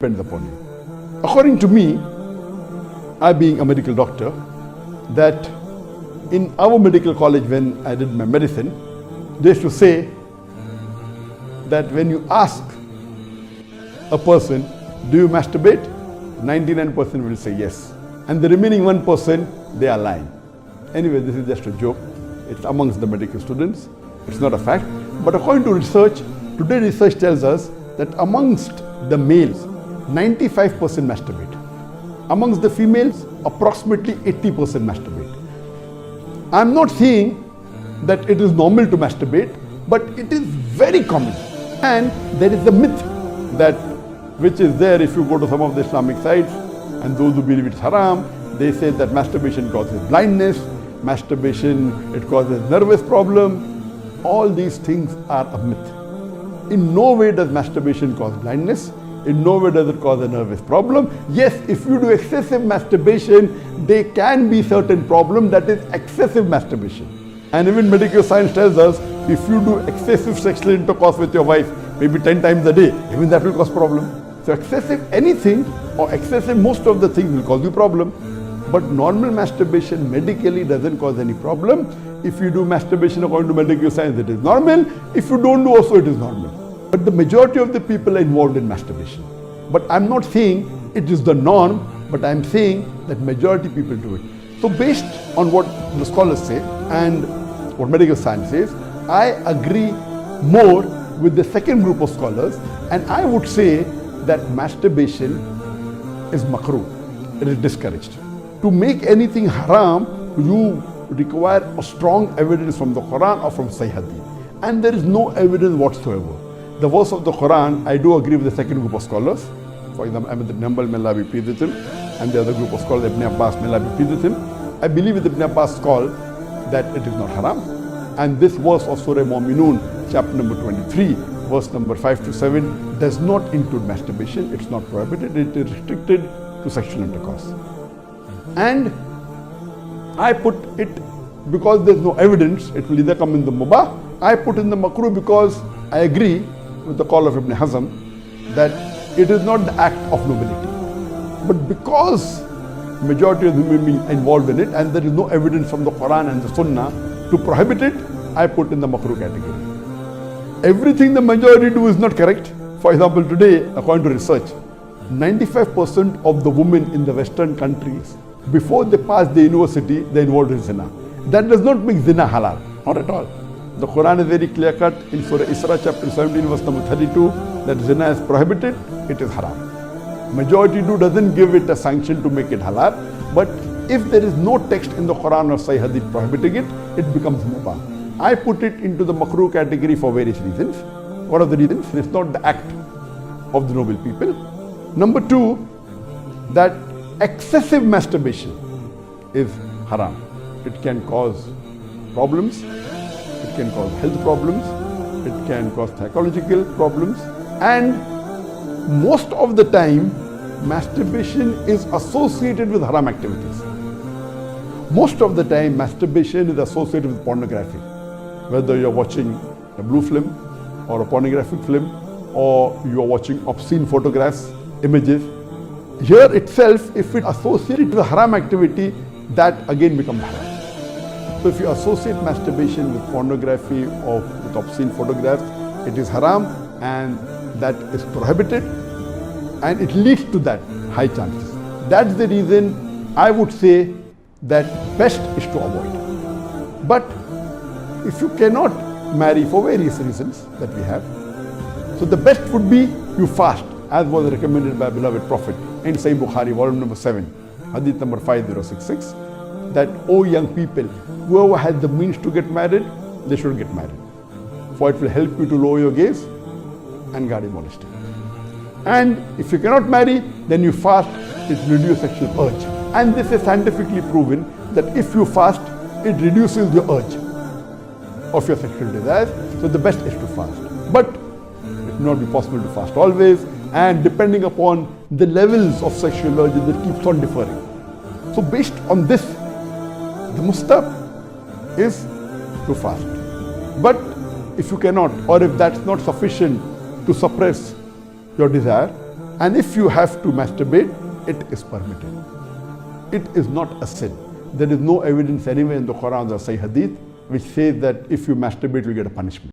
depends upon you. According to me, I being a medical doctor, that in our medical college when I did my medicine, they used to say that when you ask a person, do you masturbate? 99% will say yes. And the remaining 1%, they are lying. Anyway, this is just a joke. It's amongst the medical students. It's not a fact. But according to research, today research tells us that amongst the males, 95% masturbate. Amongst the females, approximately 80% masturbate. I'm not saying that it is normal to masturbate, but it is very common. And there is a myth that which is there if you go to some of the Islamic sites, and those who believe it's haram, they say that masturbation causes blindness, masturbation, it causes nervous problem. All these things are a myth. In no way does masturbation cause blindness. In no way does it cause a nervous problem. Yes, if you do excessive masturbation, there can be certain problem, that is excessive masturbation. And even medical science tells us, if you do excessive sexual intercourse with your wife, maybe 10 times a day, even that will cause problem. So excessive anything or excessive most of the things will cause you problem. But normal masturbation medically doesn't cause any problem. If you do masturbation according to medical science, it is normal. If you don't do also, it is normal. But the majority of the people are involved in masturbation. But I'm not saying it is the norm, but I'm saying that majority people do it. So based on what the scholars say and what medical science says, I agree more with the second group of scholars, and I would say that masturbation is makrooh. It is discouraged. To make anything haram, you require a strong evidence from the Quran or from Sahih Hadith. And there is no evidence whatsoever. The verse of the Quran, I do agree with the second group of scholars. For example, Ahmed ibn Hanbal, may Allah be pleased with him, and the other group of scholars, Ibn Abbas, may Allah be pleased with him. I believe with Ibn Abbas' call that it is not haram. And this verse of Surah Mu'minun, chapter number 23, verse number 5 to 7, does not include masturbation. It's not prohibited. It is restricted to sexual intercourse. And I put it because there's no evidence. It will either come in the mubah. I put in the makrooh because I agree with the call of Ibn Hazm that it is not the act of nobility. But because majority of the human beings are involved in it and there is no evidence from the Quran and the Sunnah to prohibit it, I put in the makrooh category. Everything the majority do is not correct. For example, today, according to research, 95% of the women in the Western countries, before they pass the university, they are involved in zina. That does not make zina halal, not at all. The Quran is very clear cut in Surah Isra chapter 17 verse number 32 that zina is prohibited, it is haram. Majority doesn't give it a sanction to make it halal, but if there is no text in the Quran or Sahih Hadith prohibiting it, it becomes mubah. I put it into the makrooh category for various reasons. What are the reasons? It's not the act of the noble people. Number two, that excessive masturbation is haram. It can cause problems. It can cause health problems, it can cause psychological problems, and most of the time masturbation is associated with haram activities. Most of the time masturbation is associated with pornography. Whether you're watching a blue film or a pornographic film, or you're watching obscene photographs, images. Here itself, if it associated with a haram activity, that again becomes haram. So if you associate masturbation with pornography or with obscene photographs, it is haram and that is prohibited and it leads to that high chances. That's the reason I would say that best is to avoid. But if you cannot marry for various reasons that we have, so the best would be you fast, as was recommended by beloved Prophet in Sahih Bukhari, volume number 7, hadith number 5066. That, oh young people, whoever has the means to get married, they should get married. For it will help you to lower your gaze and guard your modesty. And if you cannot marry, then you fast, it reduces sexual urge. And this is scientifically proven that if you fast, it reduces the urge of your sexual desires. So the best is to fast. But it will not be possible to fast always, and depending upon the levels of sexual urge, that keeps on differing. So based on this, the mustahab is to fast. But if you cannot, or if that's not sufficient to suppress your desire, And if you have to masturbate, it is permitted. It is not a sin. There is no evidence anywhere in the Quran or Sahih Hadith which says that if you masturbate, you get a punishment.